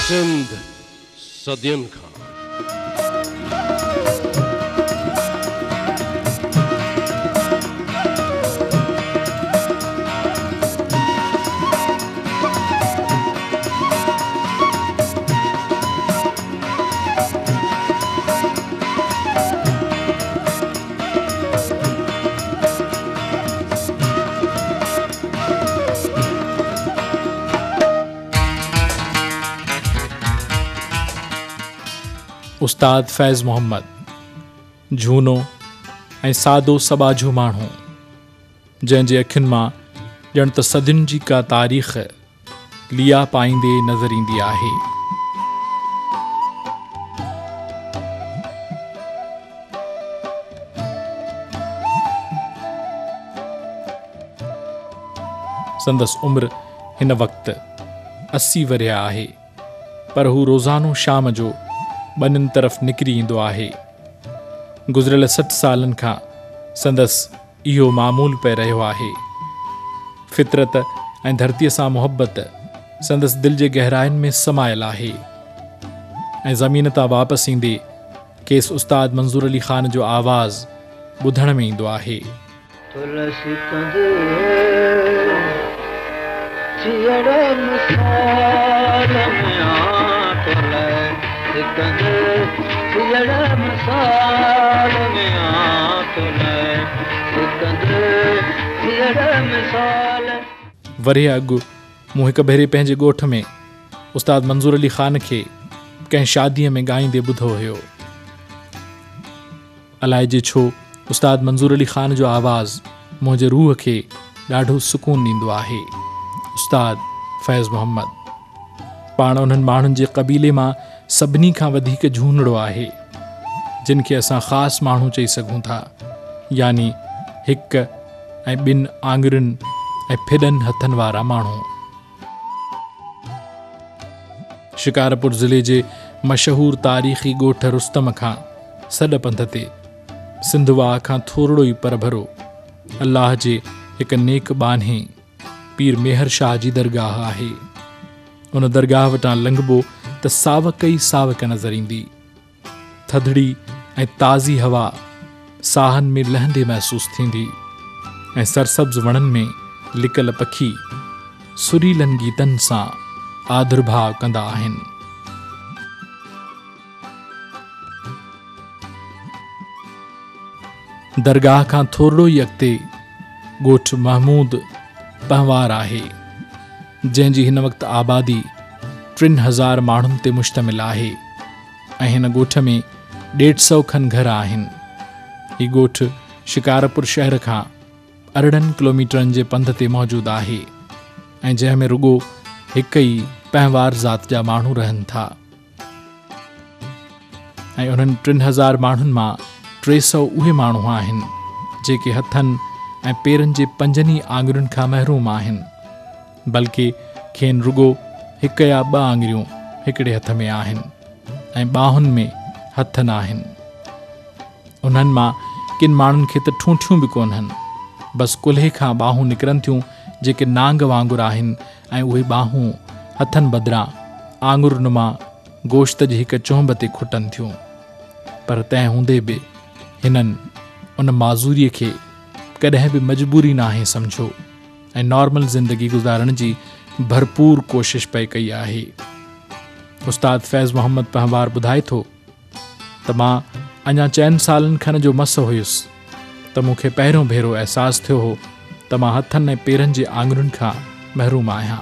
सिंध सदियन खां उस्ताद फैज़ मोहम्मद झूनो ऐं सादो सबाझो माण्हू जंहिंजे अखियुनि मां ॼण त सदियुनि जी का तारीख़ लिया पाईंदे नज़र ईंदी आहे। संदसि उमिरि हिन वक़्तु 80 वरिया आहे, पर हू रोज़ानो शाम जो ॿनिन तरफ़ निकिरी ईंदो आहे। गुज़िरियल 60 सालनि खां संदसि इहो मामूल पे रहियो आहे। फितरत ऐं धरतीअ सां मुहबत संदसि दिलि जे गहराइनि में समायल आहे ऐं ज़मीन तां वापसि ईंदे केस उस्ताद मंज़ूर अली ख़ान जो आवाज़ ॿुधण में ईंदो आहे। वरे अॻु मूं हिकु भेरे पंहिंजे ॻोठ में उस्ताद मंज़ूर अली ख़ान खे कंहिं शादीअ में ॻाईंदे ॿुधो हुयो। अलाए जे छो उस्ताद मंज़ूर अली ख़ान जो आवाज़ मुंहिंजे रूह खे ॾाढो सुकून ॾींदो आहे। उस्ताद फैज़ मोहम्मद पाण उन्हनि माण्हुनि जे क़बीले मां सभिनी खां वधीक झूनड़ो आहे, जिन खे असां ख़ासि माण्हू चई सघूं था, यानी हिकु ऐं ॿिनि आङुरियुनि ऐं फिॾनि हथनि वारा माण्हू। शिकारपुर ज़िले जे मशहूर तारीख़ी ॻोठ रुस्तम खां सॾ पंध ते सिंधवाह खां थोरो ई परभरो अल्लाह जे हिकु नेक बान्हे पीर मेहर शाह जी दरगाह आहे। उन दरगाह वटां लंघबो त सावक ई सावक नज़र ईंदी। थधड़ी ऐं ताज़ी हवा साहनि में लहंदे महसूस थींदी ऐं सरसब्ज़ वणनि में लिकल पखी सुरीलनि गीतनि सां आदुर्भाव कंदा आहिनि। दरगाह खां थोरो ई अॻिते ॻोठ महमूद पहवार आहे, जंहिंजी हिन वक़्तु आबादी 3000 माण्हुनि ते मुश्तमिल आहे ऐं हिन ॻोठ में 150 खनि घर आहिनि। हीउ ॻोठ शिकारपुर शहर खां 18 किलोमीटरनि जे पंध ते मौजूदु आहे ऐं जंहिं में रुॻो हिकु ई पहवार ज़ात जा माण्हू रहनि था ऐं उन्हनि 3000 माण्हुनि मां 300 उहे माण्हू आहिनि जेके हथनि ऐं पेरनि जे 5 आङुरियुनि खां महरूम आहिनि, बल्कि खेनि रुॻो 1 या 2 आङुरियूं हिकिड़े हथ में आहिनि ऐं ॿाहुनि में हथ न आहिनि। उन्हनि मां किन माण्हुनि खे त ठूंठियूं बि कोन्हनि, बसि कुल्हे खां ॿाहूं निकिरनि थियूं जेके नांग वांगुरु आहिनि ऐं उहे ॿाहूं हथनि बदिरां आङुरुनि मां गोश्त जी हिकु चोंब ते खुटनि थियूं। पर तंहिं हूंदे बि हिननि उन माज़ूरीअ खे कॾहिं बि मजबूरी नाहे सम्झो ऐं नॉर्मल ज़िंदगी गुज़ारण जी भरपूर कोशिश पई कई आहे। उस्ताद फैज़ मोहम्मद पहवार ॿुधाए थो त मां अञा 4 सालनि खनि जो मस हुयुसि त मूंखे पहिरियों भेरो अहसासु थियो हो त मां हथनि ऐं पेरनि जे आङुरियुनि खां महरूम आहियां।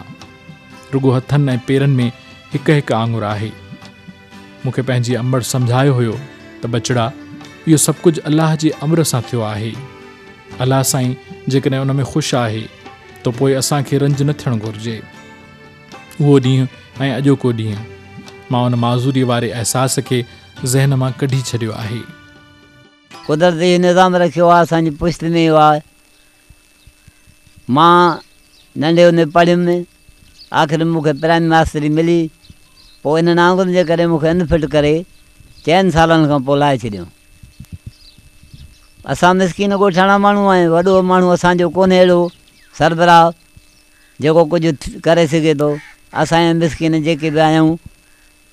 रुॻो हथनि ऐं पेरनि में हिकु आङुरु आहे। मूंखे पंहिंजी अमड़ सम्झायो हुयो त बचड़ा, इहो सभु कुझु अलाह जे अमर सां थियो आहे। अलाह साईं जेकॾहिं उन में ख़ुशि आहे त पोइ असांखे रंज न थियणु घुरिजे। उहो ॾींहुं ऐं अॼोको ॾींहुं मां उन माज़ूरीअ वारे अहसास खे ज़हन मां कढी छॾियो आहे। कुदरती निज़ाम रखियो आहे, असांजी पुश्त में आहे। मां नंढे हूंदे पढ़ियुमि, आख़िर मूंखे प्राइमरी मास्तरी मिली, पोइ इन्हनि आङुरियुनि जे करे मूंखे अनफिट करे 4 सालनि खां पोइ लाहे छॾियो। असां मिसकीन ॻोठाणा माण्हू आहियूं, वॾो माण्हू असांजो कोन्हे अहिड़ो सरबराह जेको कुझु करे सघे थो। असांजे मिसकीन जेके बि आहियूं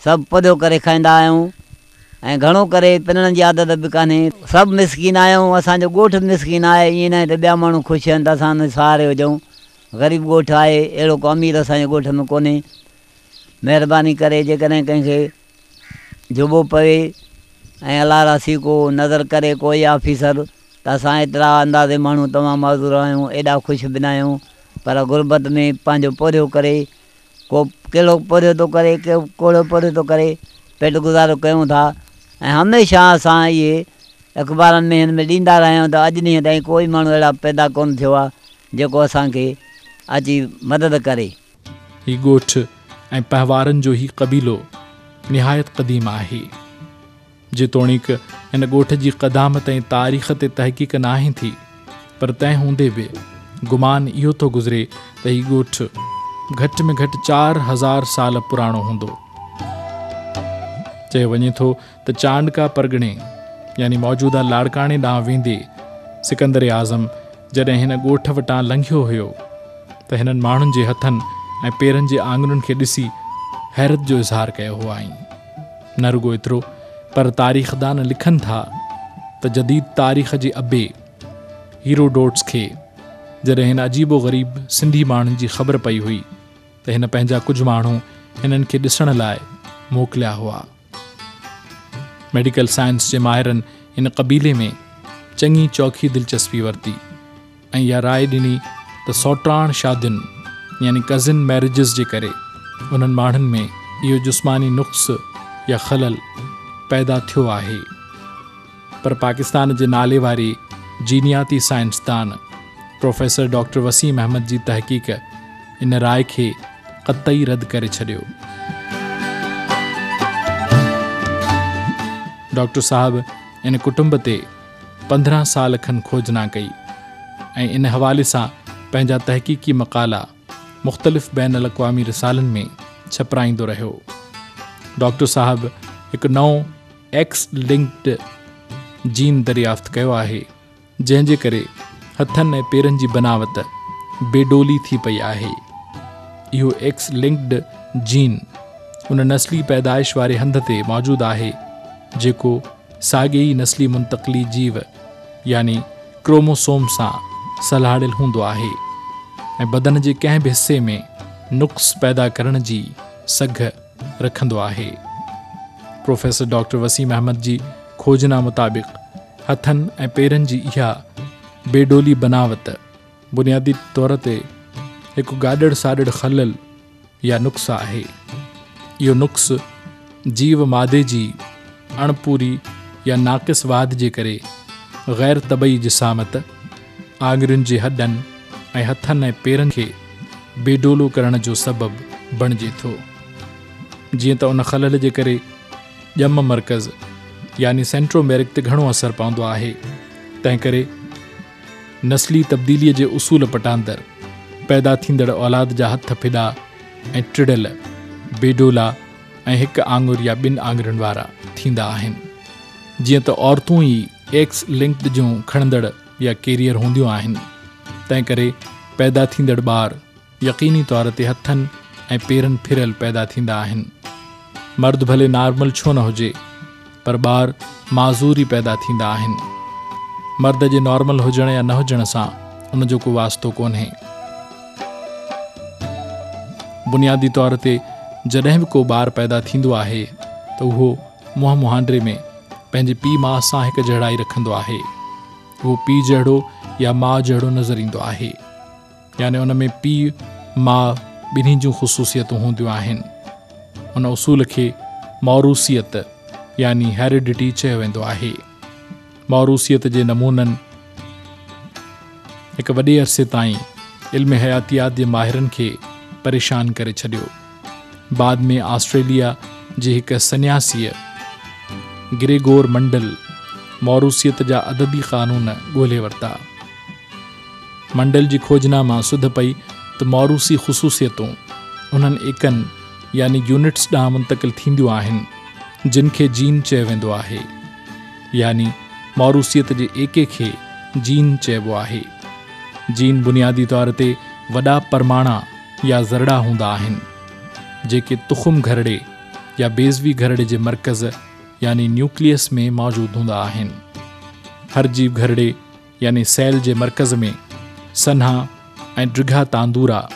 सभु पौधो करे खाईंदा आहियूं ऐं घणो करे पिनण जी आदत बि कान्हे। सभु मिसकीन आहियूं, असांजो ॻोठु मिसकीन आहे। ईअं न आहे त ॿिया माण्हू ख़ुशि आहिनि त असां हुन सहारे हुजूं। ग़रीब ॻोठु आहे, अहिड़ो को अमीर असांजे ॻोठ में कोन्हे। महिरबानी करे जेकॾहिं कंहिंखे जुबो पवे ऐं अलाह रासी को नज़र करे कोई ऑफिसर, त असां एतिरा अंदाज़े माण्हू तमामु माज़ूर आहियूं, एॾा ख़ुशि बि न आहियूं। पर गुरबत में पंहिंजो पौधो करे, को कहिड़ो पौधो थो करे, को कहिड़ो पौधो थो करे, पेट गुज़ारो कयूं था। ऐं हमेशह असां इहे अख़बारनि में हिन में ॾींदा रहिया आहियूं त अॼु ॾींहं ताईं कोई माण्हू अहिड़ा पैदा कोन थियो आहे जेको असांखे अची मदद करे। ही ॻोठु ऐं पहवारनि जो ही क़बीलो निहायत क़दीम आहे। जेतोणीक हिन ॻोठ जी क़दामत ऐं तारीख़ ते तहक़ीक़ न आहे थी, पर तंहिं हूंदे बि गुमान इहो थो गुज़रे त हीउ ॻोठु घटि में घटि 4000 साल पुराणो हूंदो। चयो वञे थो त चांडका परगिणे यानी मौजूदा लाड़काणे ॾांहुं वेंदे सिकंदर आज़म जॾहिं हिन ॻोठ वटां लंघियो हुयो त हिननि माण्हुनि जे हथनि ऐं पेरनि जे आङुरियुनि खे ॾिसी हैरत जो इज़हार कयो हुआ। न रुगो एतिरो, पर तारीख़दान लिखनि था त जदीद तारीख़ जे अबे हीरोडोट्स खे जॾहिं हिन अजीबो ग़रीब सिंधी माण्हुनि जी ख़बर पई हुई त हिन पंहिंजा कुझु माण्हू हिननि खे ॾिसण लाइ मोकिलिया हुआ। मेडिकल साइंस जे माहिरनि इन क़बीले में चङी चौखी दिलचस्पी वरिती ऐं इहा राय ॾिनी त सौटाण शादियुनि यानी कज़िन मैरिजिस जे करे उन्हनि माण्हुनि में इहो जिस्मानी नुक़्स या ख़लल पैदा थियो आहे। पर पाकिस्तान जे नाले वारे जीनियाती साइंसदान प्रोफेसर डॉक्टर वसीम अहमद जी तहक़ीक़ इन राय खे क़तई रद्द करे छॾियो। डॉक्टर साहब इन कुटुंब ते 15 साल खनि खोजना कई ऐं इन हवाले सां पंहिंजा तहक़ीक़ी मक़ाला मुख़्तलिफ़ बैन अल-अक़वामी रिसालनि में छपराईंदो रहियो। डॉक्टर साहब हिकु नओं एक्स लिंक्ड जीन दरियाफ़्त कयो आहे, जंहिंजे करे हथनि ऐं पेरनि जी बनावट बेडोली थी पई आहे। इहो एक्स लिंक्ड जीन उन नस्ली पैदाइश वारे हंध ते मौजूदु आहे जेको साॻे ई नस्ली मुंतक़ली जीव यानी क्रोमोसोम सां सलाहियल हूंदो आहे ऐं बदन जे कंहिं बि हिस्से में नुक़्स पैदा करण जी सघ रखंदो आहे। प्रोफेसर डॉक्टर वसीम अहमद जी खोजना मुताबिक़ हथनि ऐं पेरनि जी इहा बेडोली बनावट बुनियादी तौर ते हिकु गाॾड़ साॾड़ ख़लल या नुक़्स आहे। इहो नुक़्स जीव मादे जी अणपूरी या नाक़िस वाद जे करे ग़ैर तबई जिसामत आङुरियुनि जे हॾनि ऐं हथनि ऐं पेरनि खे बेडोलो करण जो सबबु बणिजे थो। जीअं त उन ख़लल जे करे ॼम मर्कज़ यानी सेंट्रोमेरिक ते घणो असरु पवंदो आहे। तंहिं करे नस्ली तब्दीलीअ जे उसूल पटांदड़ पैदा थींदड़ औलाद जा हथ फिॾा ऐं टिड़ियल बेडोला ऐं हिकु आङुर या ॿिनि आङुरियुनि वारा थींदा आहिनि। जीअं त औरतूं ई एक्स लिंक्ड जूं खणंदड़ या कैरियर हूंदियूं आहिनि, तंहिं करे पैदा थींदड़ ॿार यक़ीनी तौर ते हथनि ऐं पेरनि फिरियल पैदा थींदा आहिनि। मर्द भले नॉर्मल छो न हुजे, पर ॿार माज़ूर ई पैदा थींदा आहिनि। मर्द जे नॉर्मल हुजण या न हुजण सां उनजो को वास्तो कोन्हे। बुनियादी तौर ते जॾहिं बि को ॿारु पैदा थींदो आहे त उहो मुंहं मुहांडे में पंहिंजे पीउ माउ सां हिकु जहिड़ाई रखंदो आहे। उहो पीउ जहिड़ो या माउ जहिड़ो नज़र ईंदो आहे, यानी उन में पीउ माउ ॿिन्ही जूं ख़ुसूसियतूं हूंदियूं आहिनि। उन उसूल खे मौरूसियत यानी हेरिडिटी चयो वेंदो आहे। मौरूसियत जे नमूननि हिकु वॾे अरसे ताईं इल्म हयातियात जे माहिरनि खे परेशान करे छॾियो। बाद में ऑस्ट्रेलिया जे हिकु सन्यासीअ ग्रेगोर मंडल मौरूसियत जा अददी क़ानून ॻोल्हे वरिता। मंडल जी खोजना मां सुध पई त मौरूसी ख़ुसूसियतूं उन्हनि एकनि यानी यूनिट्स ॾांहुं मुंतक़िल थींदियूं आहिनि जिन खे जीन चयो वेंदो आहे, यानी मौरूसियत जे एके खे जीन चइबो आहे। जीन बुनियादी तौर ते वॾा परमाणा या ज़रड़ा हूंदा आहिनि जेके तुख़ुम घरड़े या बेज़वी घरड़े जे मर्कज़ यानी न्यूक्लियस में मौजूदु हूंदा आहिनि। हर जीव घरड़े यानी सेल जे मर्कज़ में सन्हा ऐं ड्रिघा तांदूरा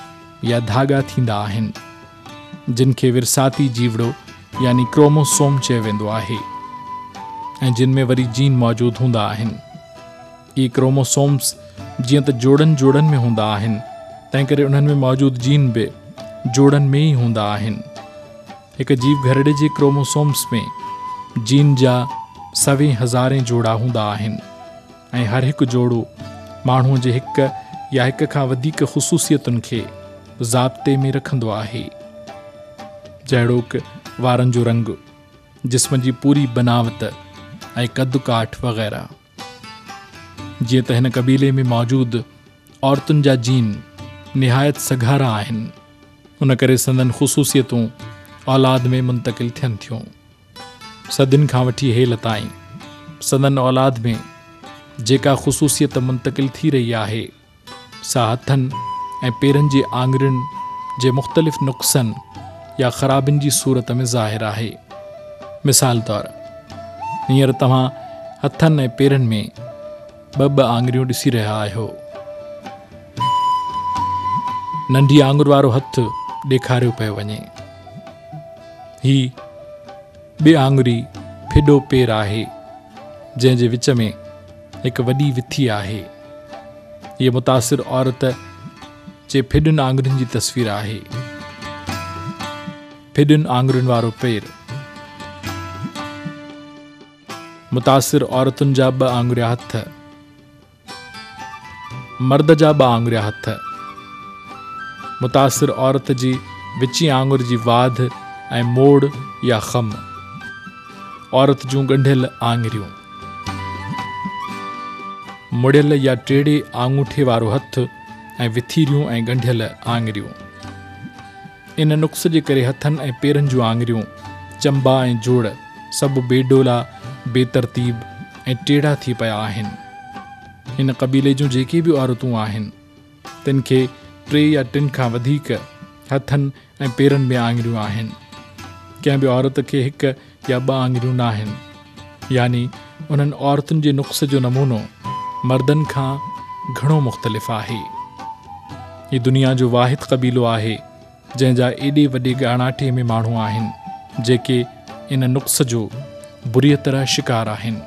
या धागा थींदा आहिनि, जिन खे विरसाती जीवड़ो यानी क्रोमोसोम चयो वेंदो आहे, ऐं जिन में वरी जीन मौजूदु हूंदा आहिनि। इहे क्रोमोसोम्स जीअं त जोड़नि में हूंदा आहिनि, तंहिं करे उन्हनि में मौजूदु जीन बि जोड़नि में ई हूंदा आहिनि। हिकु जीव घरड़े जे क्रोमोसोम्स में जीन जा 100,000 जोड़ा हूंदा आहिनि, ऐं हर हिकु जोड़ो माण्हूअ जे हिक या हिक खां वधीक ख़ुसूसियतुनि खे ज़ाब्ते में रखंदो आहे, जहिड़ोकि वारनि जो रंग, जिस्म जी पूरी बनावट ऐं कद काठ वग़ैरह। जीअं त हिन क़बीले में मौजूदु औरतुनि जा जीन निहायत सघारा आहिनि, उन करे संदन ख़ुसूसियतूं औलाद में मुंतक़िल थियनि थियूं। सदियुनि खां वठी हेल ताईं संदन औलाद में जेका ख़ुसूसियत मुंतक़िल थी रही आहे, सा हथनि ऐं पेरनि जे आङुरियुनि जे मुख़्तलिफ़ नुक़्सनि या ख़राबियुनि जी सूरत में ज़ाहिर आहे। मिसाल तौरु, हींअर तव्हां हथनि ऐं पेरनि में ॿ आङुरियूं ॾिसी रहिया आहियो। नंढी आङुर वारो हथु ॾेखारियो पियो वञे। ही ॿिए आङुरी फिडो पेर आहे, जंहिंजे विच में हिकु वॾी विथी आहे। हीअ मुतासिर औरत जे फिडुनि आङुरियुनि जी तस्वीर आहे। फिडुनि आङुरियुनि वारो पेर, मुतासिर औरतुनि जा 2 आङुरिया हथ, मर्द जा 2 आङुरिया हथ, मुतासिर औरत जी विची आङुर जी वाध ऐं मोड़ या ख़म, औरत जूं ॻंढियल आङुरियूं, मुड़ियल या टेढ़े आङूठे वारो हथु ऐं विथीरियूं ऐं ॻंढियल आङुरियूं। इन नुक़्स जे करे हथनि ऐं पेरनि जूं आङुरियूं, चंबा ऐं जोड़ सभु बेडोला, बेतरतीब ऐं टेढ़ा थी पिया आहिनि। हिन क़बीले जूं जेके बि औरतूं आहिनि, तिन खे 3 या 3 खां वधीक हथनि ऐं पेरनि में आङुरियूं आहिनि। कंहिं बि औरत खे 1 या 2 आङुरियूं न आहिनि, यानी उन्हनि औरतुनि जे नुक़्स जो नमूनो मर्दनि खां घणो मुख़्तलिफ़ आहे। हीअ दुनिया जो वाहिद क़बीलो आहे जंहिंजा एॾे वॾे ॻाणाठे में माण्हू आहिनि जेके इन नुक़्स जो बुरी तरह शिकार आहिनि।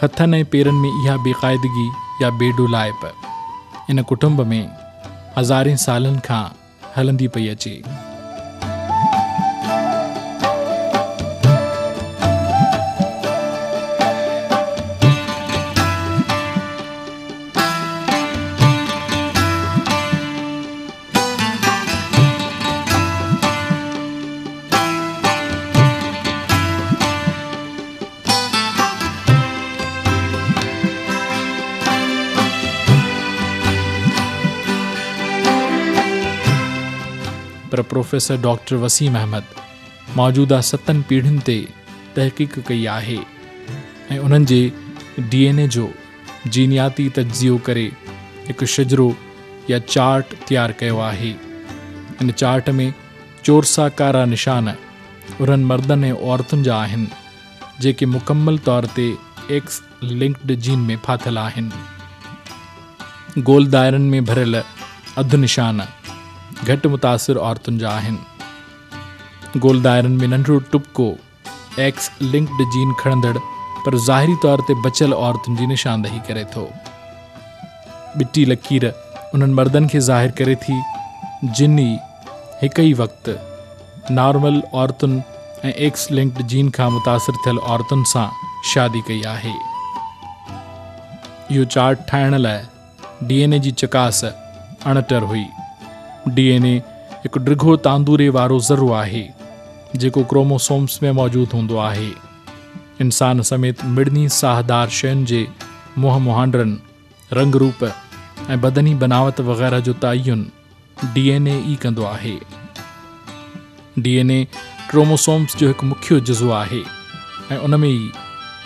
हथनि ऐं पेरनि में इहा बेक़ाइदगी या बेडोलाइप इन कुटुंब में हज़ारें सालनि खां हलंदी पई अचे। पर प्रोफेसर डॉक्टर वसीम अहमद मौजूदा 7 पीढ़ियुनि ते तहक़ीक़ कई आहे ऐं उन्हनि जे DNA जो जीनियाती तज्ज़ियो करे हिकु शजरो या चार्ट तैयार कयो आहे। इन चार्ट में चोरसा कारा निशान उन्हनि मर्दनि ऐं औरतुनि जा आहिनि जेके मुकमल तौर ते X लिंक्ड जीन में फाथल आहिनि। गोल दायरनि में भरियल अधु निशान घटि मुतासिर औरतुनि जा आहिनि। गोल दायरनि में नंढड़ो टुपको X लिंक्ड जीन खणंदड़ पर ज़ाहिरी तौर ते बचियल औरतुनि जी निशानदही करे थो। ॿिटी लकीर उन्हनि मर्दनि खे ज़ाहिर करे थी जिन हिक ई वक़्तु नॉर्मल औरतुनि ऐं X लिंक्ड जीन खां मुतासिर थियल औरतुनि सां शादी कई आहे। इहो चार्ट ठाहिण लाइ DNA जी चकास अणटर हुई। DNA हिकु ड्रिघो तांदूरे वारो ज़रो आहे जेको क्रोमोसोम्स में मौजूदु हूंदो आहे। इंसान समेत मिड़नी साहदार शयुनि जे मुंहं मुहांडरनि, रंग रूप ऐं बदनी बनावत वग़ैरह जो तयन DNA ई कंदो आहे। DNA क्रोमोसोम्स जो हिकु मुख्य जुज़ो आहे ऐं उन में ई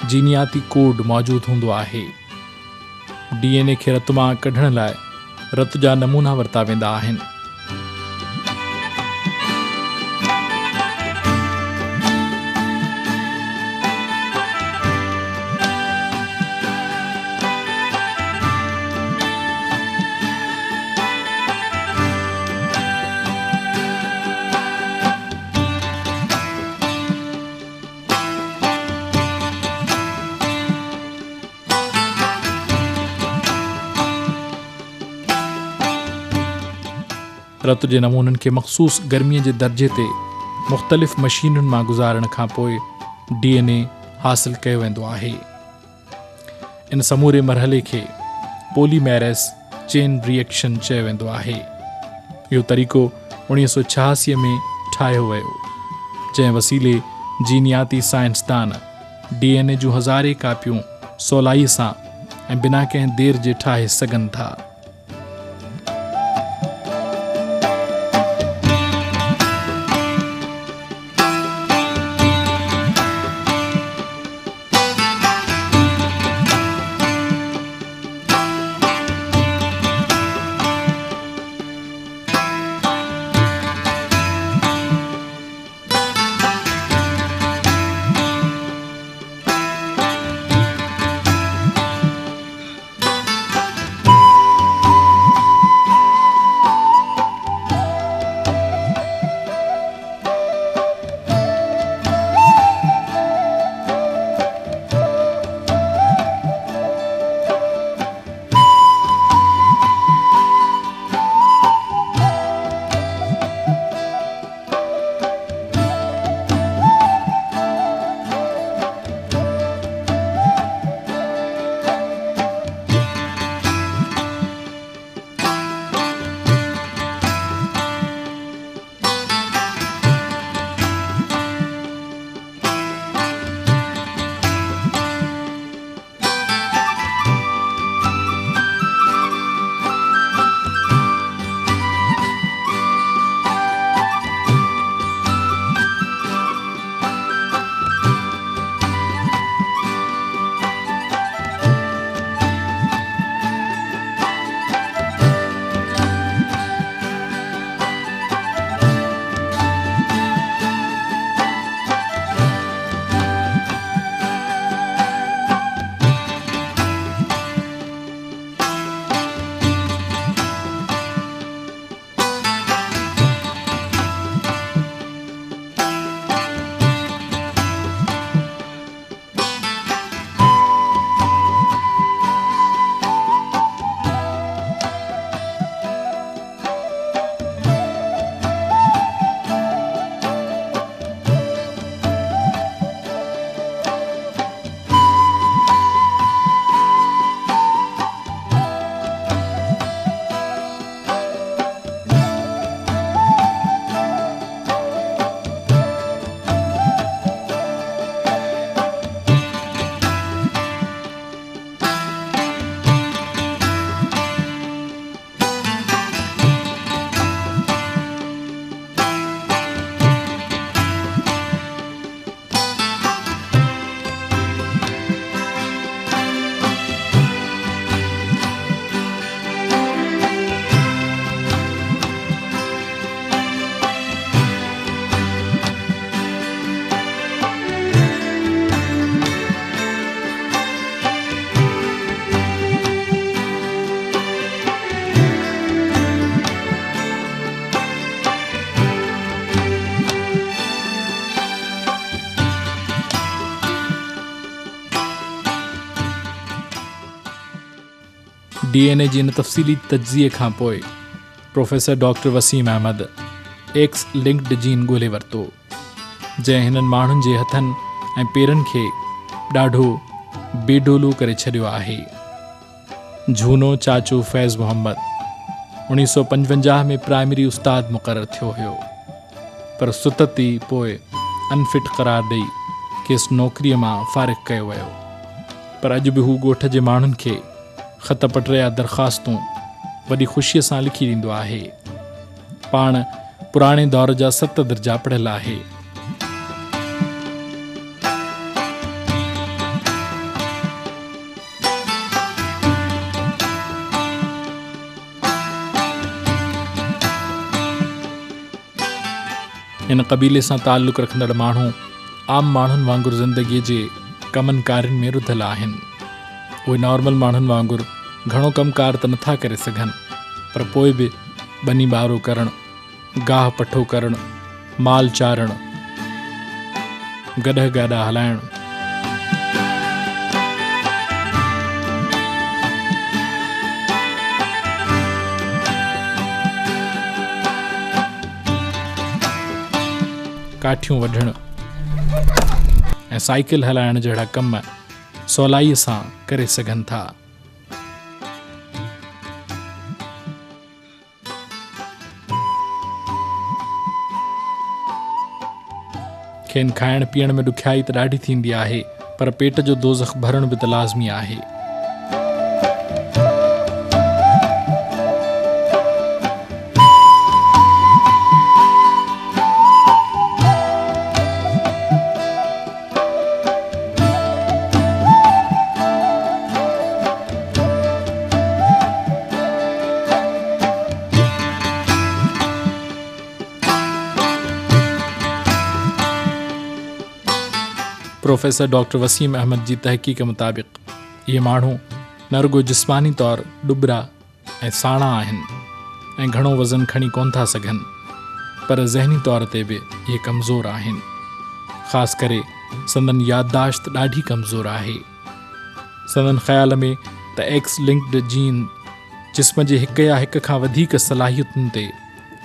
जीनियाती कोड मौजूदु हूंदो आहे। DNA खे रत मां कढण लाइ रत जा नमूना वरिता वेंदा आहिनि। फितरत जे नमूननि खे मख़सूस गर्मीअ जे दर्जे ते मुख़्तलिफ़ मशीनुनि मां गुज़ारण खां पोइ DNA हासिल कयो वेंदो आहे। इन समूरे मरहले खे पॉलीमेरेज़ चेन रिएक्शन चयो वेंदो आहे। इहो तरीक़ो 1986 में ठाहियो वियो, जंहिं वसीले जीनियाती साइंसदान DNA जूं हज़ारे कापियूं सवलाईअ सां ऐं बिना कंहिं देर जे ठाहे सघनि था। DNA जी इन तफ़सीली तज्ज़िये खां पोइ professor doctor Waseem Ahmed X linked gene ॻोल्हे वरितो, जंहिं हिननि माण्हुनि जे हथनि ऐं पेरनि खे ॾाढो बेडोलो करे छॾियो आहे। झूनो चाचो फैज़ मोहम्मद 1955 में प्राइमरी उस्ताद मुक़ररु थियो हुयो, पर सुतत ई पोइ अनफिट क़रार ॾेई खेसि नौकरीअ मां फ़ारिग़ कयो वियो। पर अॼु बि हू ॻोठ जे माण्हुनि खे ख़त पत्र या दरख़्वास्तूं वॾी ख़ुशीअ सां लिखी ॾींदो आहे। पाण पुराणे दौर जा 7 दर्जा पढ़ियल आहे। इन क़बीले सां ताल्लुक़ रखंदड़ माण्हू आम माण्हुनि वांगुरु ज़िंदगीअ जे कमनि कारियुनि में रुधल आहिनि। उहे नॉर्मल माण्हुनि वांगुरु घणो कमकार त नथा करे सघनि, पर पोइ बि बनी ॿारो करणु, गाह पठो करणु, माल चारणु, गॾह गाॾा हलाइणु, काठियूं वढणु ऐं साइकिल हलाइण जहिड़ा कम सवलाईअ सां करे सघनि था। खेनि खाइण पीअण में ॾुखियाई त ॾाढी थींदी आहे, पर पेट जो दोज़ख भरणु बि त लाज़मी आहे। प्रोफेसर डॉक्टर वसीम अहमद जी तहक़ीक़ मुताबिक़ इहे माण्हू न रुगो जिस्मानी तौरु ॾुबरा ऐं साणा आहिनि ऐं घणो वज़न खणी कोन था सघनि, पर ज़हनी तौर ते बि इहे कमज़ोर आहिनि। ख़ासि करे संदन याददाश्त ॾाढी कमज़ोर आहे। संदन ख़्याल में त एक्स लिंक्ड जीन जिस्म जे हिक या हिक खां वधीक सलाहियतुनि ते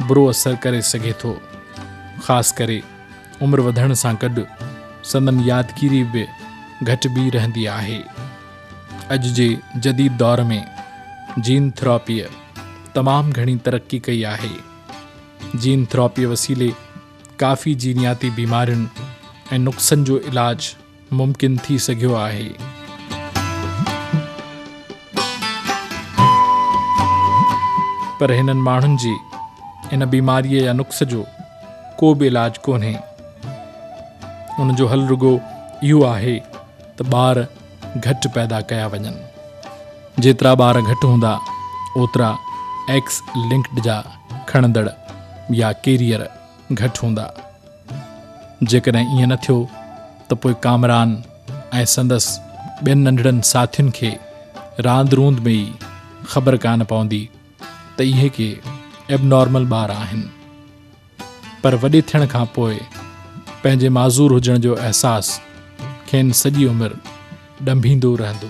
बुरो असरु करे सघे थो। ख़ासि करे उमिरि वधण सां गॾु संदन यादगिरी बि घटि बि रहंदी आहे। अॼु जे जदीद दौर में जीन थेरेपीअ तमामु घणी तरक़ी कई आहे। जीन थेरेपीअ वसीले काफ़ी जीनियाती बीमारियुनि ऐं नुक़्सनि जो इलाजु मुमकिन थी सघियो आहे। पर हिननि माण्हुनि जी इन बीमारीअ या नुक़्स जो को बि इलाजु कोन्हे। उन जो हल रुगो इहो आहे त ॿार घटि पैदा कया वञनि। जेतिरा ॿार घटि हूंदा ओतिरा एक्स लिंक्ड जा खणंदड़ या कैरियर घटि हूंदा। जेकॾहिं ईअं न थियो त पोइ कामरान ऐं संदसि ॿियनि नंढड़नि साथियुनि खे रांदि रूंद में ई ख़बर कान पवंदी त इहे के एबनॉर्मल ॿार आहिनि। पर वॾे थियण खां पोइ पंहिंजे माज़ूर हुजण जो अहसासु खेनि सॼी उमिरि ॾंभींदो रहंदो।